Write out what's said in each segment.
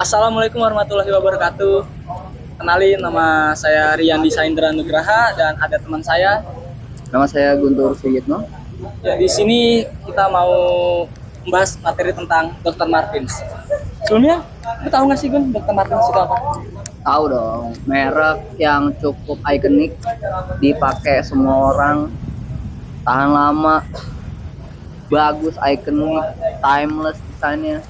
Assalamualaikum warahmatullahi wabarakatuh. Kenalin, nama saya Rian Saindra Nugraha dan ada teman saya. Nama saya Guntur Suyitno. Ya, di sini kita mau membahas materi tentang Dr. Martins. Sebelumnya, lu tahu nggak sih Gun, Dr. Martins itu apa? Tahu dong, merek yang cukup ikonik, dipakai semua orang, tahan lama, bagus, ikonik, timeless desainnya.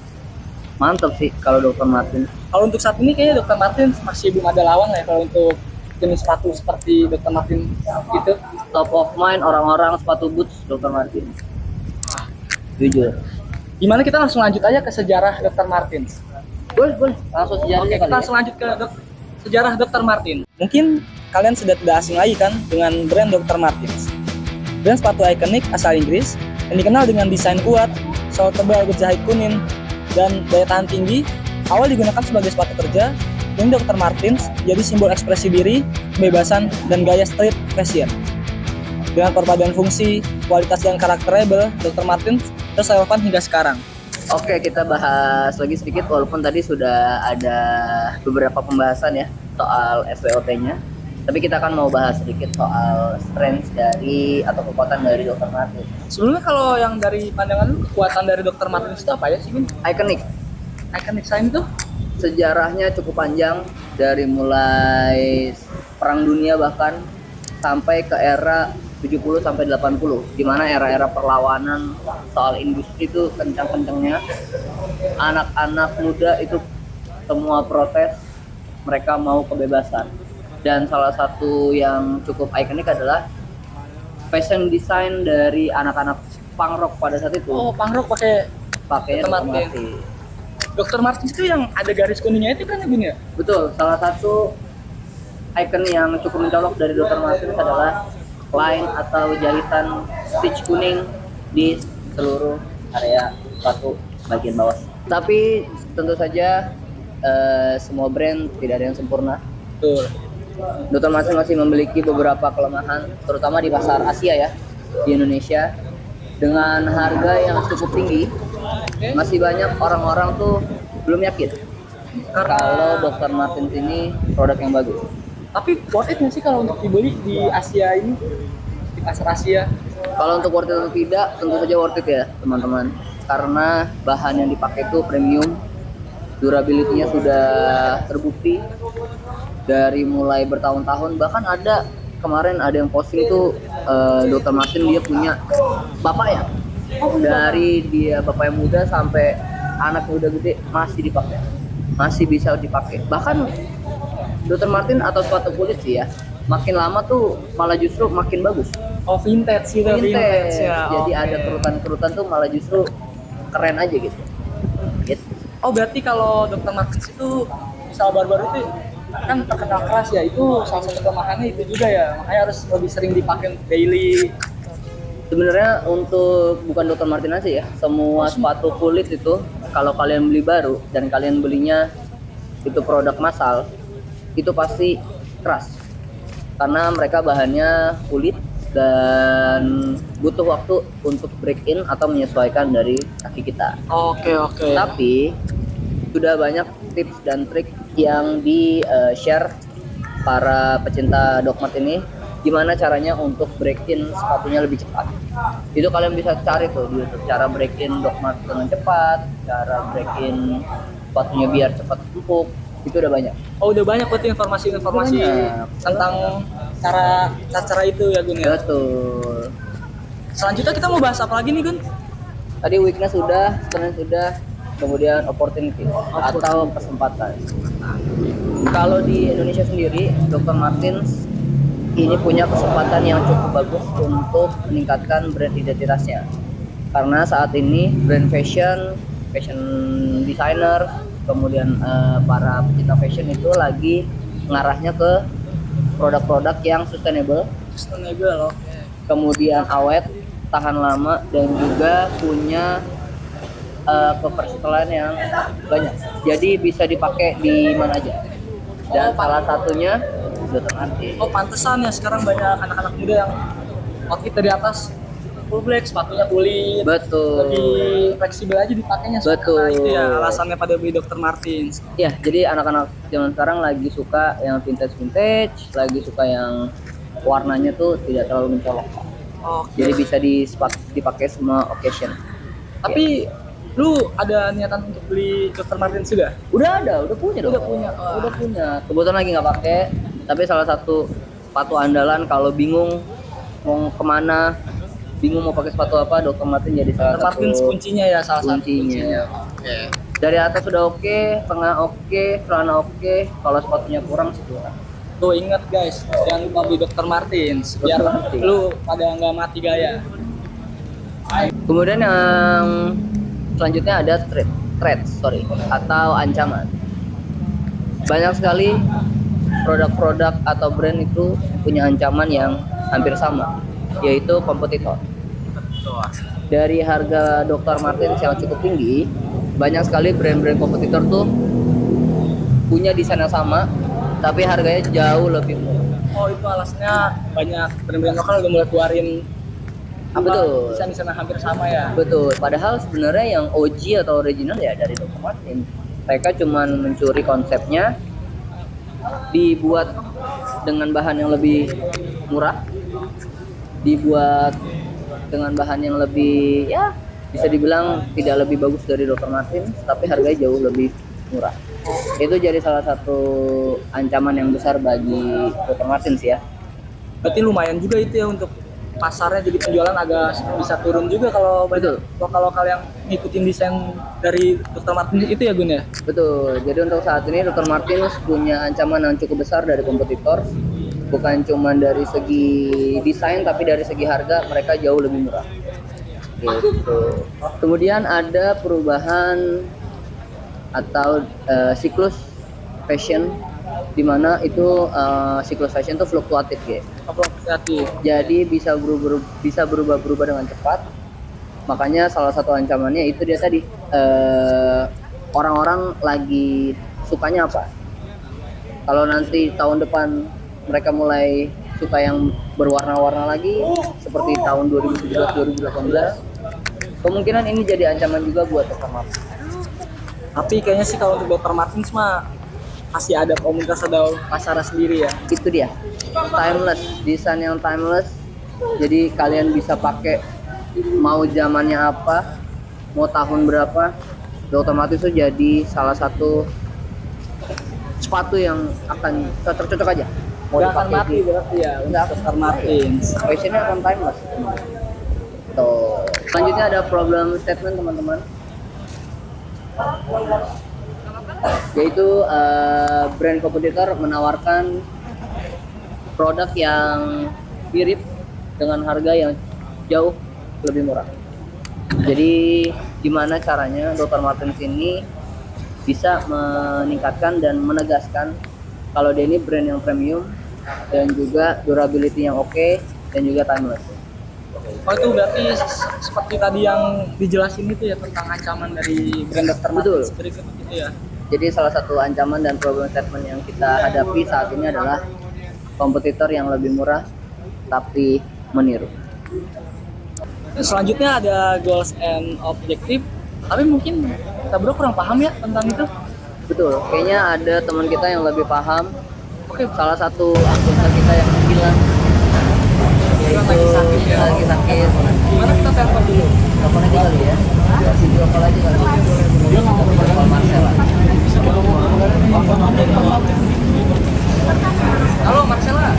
Mantap sih kalau Dr. Martin. Kalau untuk saat ini kayaknya Dr. Martins masih belum ada lawan ya kalau untuk jenis sepatu seperti Dr. Martins itu. Top of mind orang-orang sepatu boots Dr. Martin. Jujur. Gimana kita langsung lanjut aja ke sejarah Dr. Martins. Boleh. Langsung sejarahnya Oke, kali kita ya. langsung lanjut ke sejarah Dr. Martin. Mungkin kalian sudah tidak asing lagi kan dengan brand Dr. Martins. Brand sepatu ikonik asal Inggris yang dikenal dengan desain kuat, sol tebal berjahit kuning, dan daya tahan tinggi. Awal digunakan sebagai sepatu kerja, kini Dr. Martins jadi simbol ekspresi diri, kebebasan, dan gaya street fashion. Dengan perpaduan fungsi, kualitas, dan karakter label, Dr. Martins terus relevan hingga sekarang. Oke, kita bahas lagi sedikit walaupun tadi sudah ada beberapa pembahasan ya soal SWOT-nya. Tapi kita akan mau bahas sedikit soal strength dari atau kekuatan dari Dr. Martin. Sebelumnya kalau yang dari pandangan lu, kekuatan dari Dr. Martins itu apa ya sih, Min? Ikonik. Iconic sign itu? Sejarahnya cukup panjang dari mulai Perang Dunia bahkan sampai ke era 70 sampai 80, di mana era-era perlawanan soal industri itu kencang-kencangnya. Anak-anak muda itu semua protes, mereka mau kebebasan. Dan salah satu yang cukup ikonik adalah fashion design dari anak-anak punk rock pada saat itu. Oh, punk rock pakainya Dr. Martin. Martin. Dr. Martins itu yang ada garis kuningnya itu kan ya, Bun ya? Betul, salah satu icon yang cukup mencolok dari Dr. Martens adalah line atau jahitan stitch kuning di seluruh area sepatu bagian bawah. Tapi tentu saja semua brand tidak ada yang sempurna. Betul. Dr. Martens masih memiliki beberapa kelemahan, terutama di pasar Asia ya, di Indonesia. Dengan harga yang cukup tinggi, masih banyak orang-orang tuh belum yakin kalau Dr. Martens ini produk yang bagus. Tapi worth it nggak sih kalau untuk dibeli di Asia ini, di pasar Asia? Kalau untuk worth it atau tidak, tentu saja worth it ya teman-teman. Karena bahan yang dipakai itu premium, durability-nya sudah terbukti dari mulai bertahun-tahun. Bahkan ada kemarin ada yang posting tuh Dr. Martens dia punya bapak ya. Dari dia bapak yang muda sampai anak muda gede masih dipakai, masih bisa dipakai. Bahkan Dr. Martens atau sepatu kulit sih ya, makin lama tuh malah justru makin bagus. Oh, vintage gitu. Vintage. Ya. Jadi Oke. ada kerutan-kerutan tuh malah justru keren aja gitu. Oh, berarti kalau Dr. Martins itu misal baru-baru itu kan terkenal keras ya, itu salah satu kelemahannya itu juga ya, makanya harus lebih sering dipakai daily. Sebenarnya untuk bukan Dr. Martens aja ya, semua sepatu kulit itu kalau kalian beli baru dan kalian belinya itu produk massal, itu pasti keras. Karena mereka bahannya kulit dan butuh waktu untuk break in atau menyesuaikan dari kaki kita. Oke. Tapi sudah banyak tips dan trik yang di share para pecinta Doc Mart ini, gimana caranya untuk break in sepatunya lebih cepat. Itu kalian bisa cari tuh di YouTube, cara break in Doc Mart dengan cepat, cara break in sepatunya biar cepat empuk, itu udah banyak. Oh, udah banyak berarti informasi-informasi Banyak. tentang cara itu ya, Gun ya. Betul. Selanjutnya kita mau bahas apa lagi nih, Gun? Tadi weakness sudah, strength sudah, kemudian opportunity atau kesempatan. Kalau di Indonesia sendiri, Dr. Martens ini punya kesempatan yang cukup bagus untuk meningkatkan brand identitasnya. Karena saat ini brand fashion designer, kemudian para pecinta fashion itu lagi ngarahnya ke produk-produk yang sustainable, Oke. kemudian awet, tahan lama, dan juga punya keversatilan yang banyak. Jadi bisa dipakai di mana aja. Dan salah satunya Dr. Martens. Oh, pantesan ya sekarang banyak anak-anak muda yang outfit dari atas full black, sepatunya kulit. Betul. Lebih fleksibel aja dipakainya. Betul. Karena itu ya alasannya pada beli Dr. Martens. Ya, jadi anak-anak zaman sekarang lagi suka yang vintage, lagi suka yang warnanya tuh tidak terlalu mencolok. Oke. Jadi bisa dipakai semua occasion. Tapi lu ada niatan untuk beli Dr. Martens juga? Udah punya dong. Udah punya. Udah punya. Kebetulan lagi nggak pakai, tapi salah satu sepatu andalan kalau bingung mau kemana, bingung mau pakai sepatu apa, Dr. Martens jadi salah Dr. Martens satu kuncinya ya, salah satu kuncinya. Oke. Dari atas sudah oke, tengah oke, celana oke, kalau sepatunya kurang sih kurang. Tuh ingat guys, jangan lupa beli Dr. Martens biar Dr. Martens. lu pada nggak mati gaya. Kemudian yang selanjutnya ada threat atau ancaman. Banyak sekali produk-produk atau brand itu punya ancaman yang hampir sama, yaitu kompetitor. Dari harga Dr. Martens yang cukup tinggi, banyak sekali brand-brand kompetitor tuh punya desain yang sama, tapi harganya jauh lebih murah. Oh itu alasnya banyak brand-brand lokal udah mulai keluarin Betul. desain hampir sama ya. Betul. Padahal sebenarnya yang OG atau original ya dari Dr. Martens. Mereka cuman mencuri konsepnya, dibuat dengan bahan yang lebih murah, dibuat dengan bahan yang lebih ya bisa dibilang tidak lebih bagus dari Dr. Martens, tapi harganya jauh lebih murah. Itu jadi salah satu ancaman yang besar bagi Dr. Martens ya. Berarti lumayan juga itu ya untuk pasarnya, jadi penjualan agak bisa turun juga kalau banyak lokal-lokal yang ngikutin desain dari Dr. Martens itu ya Gun ya? Betul. Jadi untuk saat ini Dr. Martens punya ancaman yang cukup besar dari kompetitor. Bukan cuma dari segi desain, tapi dari segi harga mereka jauh lebih murah. Gitu. Kemudian ada perubahan atau siklus fashion, di mana itu siklus fashion itu fluktuatif ya. Fluktuatif. Jadi bisa berubah-berubah dengan cepat. Makanya salah satu ancamannya itu dia tadi, orang-orang lagi sukanya apa. Kalau nanti tahun depan mereka mulai suka yang berwarna-warna lagi seperti tahun 2017-2018, kemungkinan ini jadi ancaman juga buat Dr. Martens. Tapi kayaknya sih kalau untuk Dr. Martens mah masih ada komunitas atau pasar sendiri ya. Itu dia, timeless, desain yang timeless. Jadi kalian bisa pakai mau zamannya apa, mau tahun berapa, Dr. Martens itu jadi salah satu sepatu yang akan cocok aja. Mau Nggak akan dipakai mati berarti ya Nggak untuk Dr. Martens. fashionnya akan timeless. Tuh. Selanjutnya ada problem statement teman-teman, yaitu brand kompetitor menawarkan produk yang mirip dengan harga yang jauh lebih murah. Jadi gimana caranya Dr. Martens ini bisa meningkatkan dan menegaskan kalau dia ini brand yang premium dan juga durability yang oke dan juga timeless. Oh itu berarti seperti tadi yang dijelasin itu ya tentang ancaman dari brand Dr. Martens berikut itu ya. Jadi salah satu ancaman dan problem statement yang kita hadapi saat ini adalah kompetitor yang lebih murah tapi meniru. Selanjutnya ada goals and objective. Tapi mungkin kita berdua kurang paham ya tentang itu. Betul, kayaknya ada teman kita yang lebih paham. Oke, salah satu anggota kita yang bilang Lagi sakit ya. lagi sakit. Gimana kita telepon dulu? Telepon aja kali ya. Video call aja kali. Dia ngomong sama Marcella. Halo Marcella,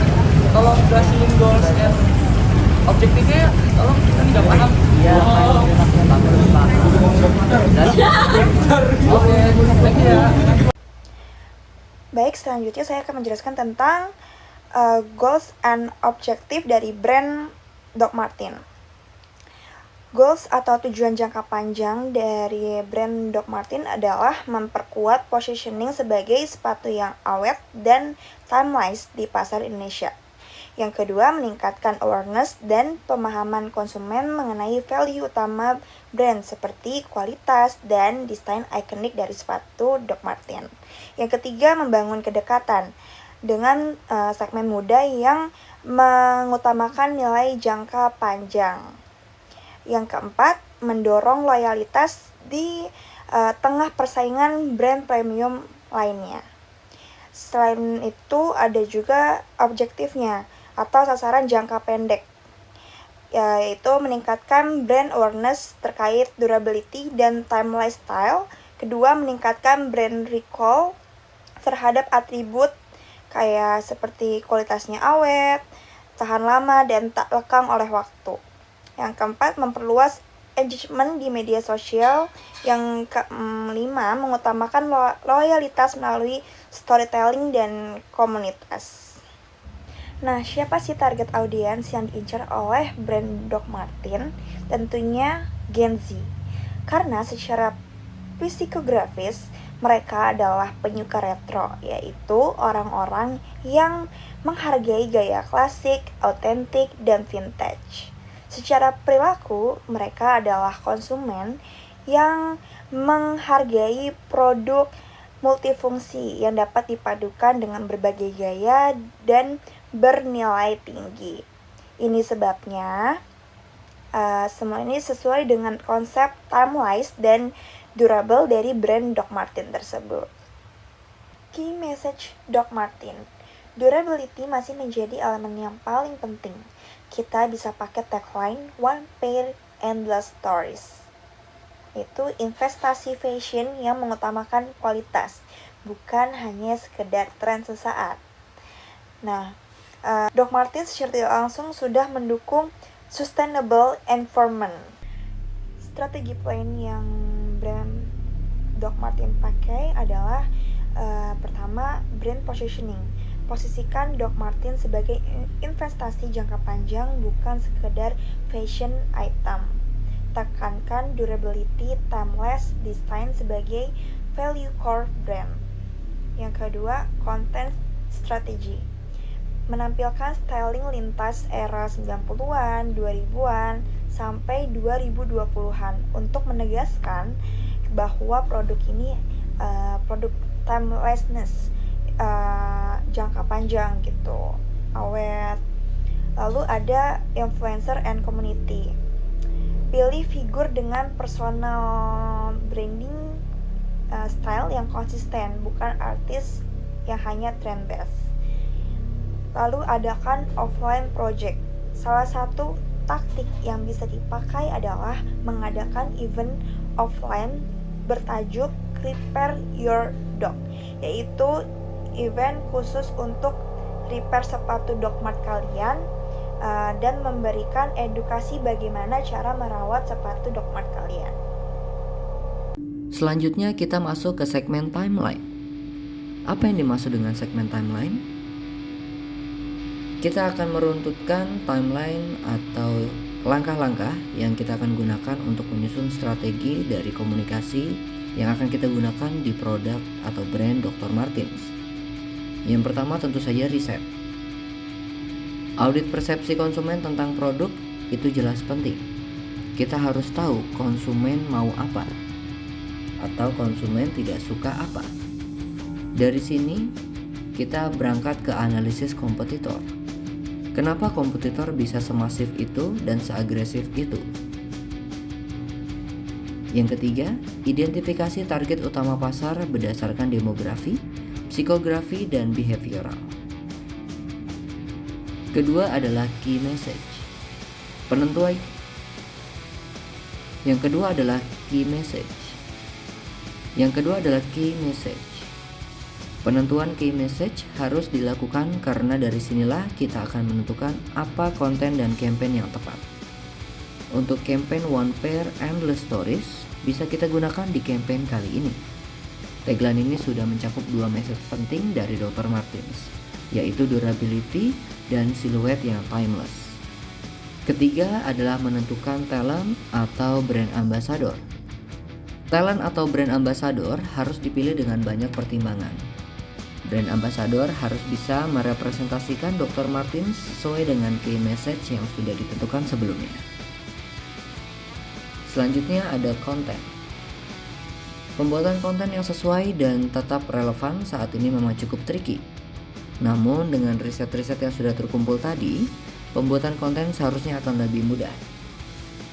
tolong jelasin goals and objektifnya, tolong kita tidak paham. Iya, Oke, thank you ya. Baik, selanjutnya saya akan menjelaskan tentang goals and objective dari brand Doc Martens. Goals atau tujuan jangka panjang dari brand Doc Martens adalah memperkuat positioning sebagai sepatu yang awet dan timeless di pasar Indonesia. Yang kedua, meningkatkan awareness dan pemahaman konsumen mengenai value utama brand seperti kualitas dan desain ikonik dari sepatu Doc Martens. Yang ketiga, membangun kedekatan dengan segmen muda yang mengutamakan nilai jangka panjang. Yang keempat, mendorong loyalitas di tengah persaingan brand premium lainnya. Selain itu ada juga objektifnya atau sasaran jangka pendek, yaitu meningkatkan brand awareness terkait durability dan timeless style. Kedua, meningkatkan brand recall terhadap atribut kayak seperti kualitasnya awet, tahan lama, dan tak lekang oleh waktu. Yang keempat, memperluas engagement di media sosial. Yang kelima, mengutamakan loyalitas melalui storytelling dan komunitas. Nah, siapa sih target audiens yang diincar oleh brand Doc Martens? Tentunya Gen Z. Karena secara psikografis, mereka adalah penyuka retro, yaitu orang-orang yang menghargai gaya klasik, autentik, dan vintage. Secara perilaku, mereka adalah konsumen yang menghargai produk multifungsi yang dapat dipadukan dengan berbagai gaya dan bernilai tinggi. Ini sebabnya semua ini sesuai dengan konsep timeless dan durable dari brand Doc Martens tersebut. Key message Doc Martens. Durability masih menjadi elemen yang paling penting. Kita bisa pakai tagline One Pair Endless Stories. Itu investasi fashion yang mengutamakan kualitas, bukan hanya sekedar tren sesaat. Nah, Doc Martens secara langsung sudah mendukung sustainable environment. Strategi plan yang brand Doc Martens pakai adalah pertama, brand positioning. Posisikan Doc Martens sebagai investasi jangka panjang, bukan sekedar fashion item. Tekankan durability, timeless design sebagai value core brand. Yang kedua, content strategy. Menampilkan styling lintas era 90-an, 2000-an, sampai 2020-an untuk menegaskan bahwa produk ini produk timelessness, jangka panjang gitu, awet. Lalu ada influencer and community. Pilih figur dengan personal branding style yang konsisten, bukan artis yang hanya trend based. Lalu adakan offline project. Salah satu taktik yang bisa dipakai adalah mengadakan event offline bertajuk Repair Your Dog, yaitu event khusus untuk repair sepatu Doc Mart kalian dan memberikan edukasi bagaimana cara merawat sepatu Doc Mart kalian. Selanjutnya kita masuk ke segmen timeline. Apa yang dimaksud dengan segmen timeline? Kita akan meruntutkan timeline atau langkah-langkah yang kita akan gunakan untuk menyusun strategi dari komunikasi yang akan kita gunakan di produk atau brand Dr. Martens. Yang pertama tentu saja riset. Audit persepsi konsumen tentang produk itu jelas penting. Kita harus tahu konsumen mau apa atau konsumen tidak suka apa. Dari sini kita berangkat ke analisis kompetitor. Kenapa kompetitor bisa semasif itu dan seagresif itu? Yang ketiga, identifikasi target utama pasar berdasarkan demografi, psikografi, dan behavioral. Kedua adalah key message. Yang kedua adalah key message. Penentuan key message harus dilakukan karena dari sinilah kita akan menentukan apa konten dan campaign yang tepat. Untuk campaign One Pair Endless Stories bisa kita gunakan di campaign kali ini. Tagline ini sudah mencakup dua message penting dari Dr. Martens, yaitu durability dan siluet yang timeless. Ketiga adalah menentukan talent atau brand ambassador. Talent atau brand ambassador harus dipilih dengan banyak pertimbangan. Brand ambassador harus bisa merepresentasikan Dr. Martens sesuai dengan key message yang sudah ditentukan sebelumnya. Selanjutnya ada konten. Pembuatan konten yang sesuai dan tetap relevan saat ini memang cukup tricky. Namun dengan riset-riset yang sudah terkumpul tadi, pembuatan konten seharusnya akan lebih mudah.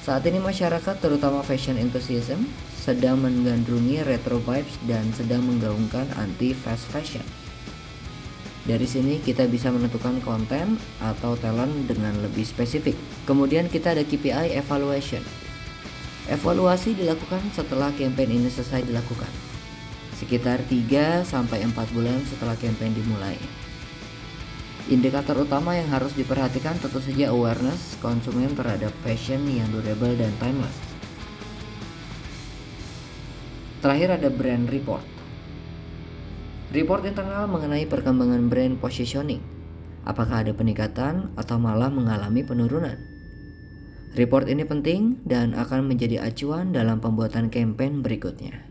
Saat ini masyarakat, terutama fashion enthusiasm, sedang menggandrungi retro vibes dan sedang menggaungkan anti-fast fashion. Dari sini kita bisa menentukan konten atau talent dengan lebih spesifik. Kemudian kita ada KPI evaluation. Evaluasi dilakukan setelah campaign ini selesai dilakukan, sekitar 3-4 bulan setelah campaign dimulai. Indikator utama yang harus diperhatikan tentu saja awareness konsumen terhadap fashion yang durable dan timeless. Terakhir ada brand report. Report internal mengenai perkembangan brand positioning. Apakah ada peningkatan atau malah mengalami penurunan? Report ini penting dan akan menjadi acuan dalam pembuatan campaign berikutnya.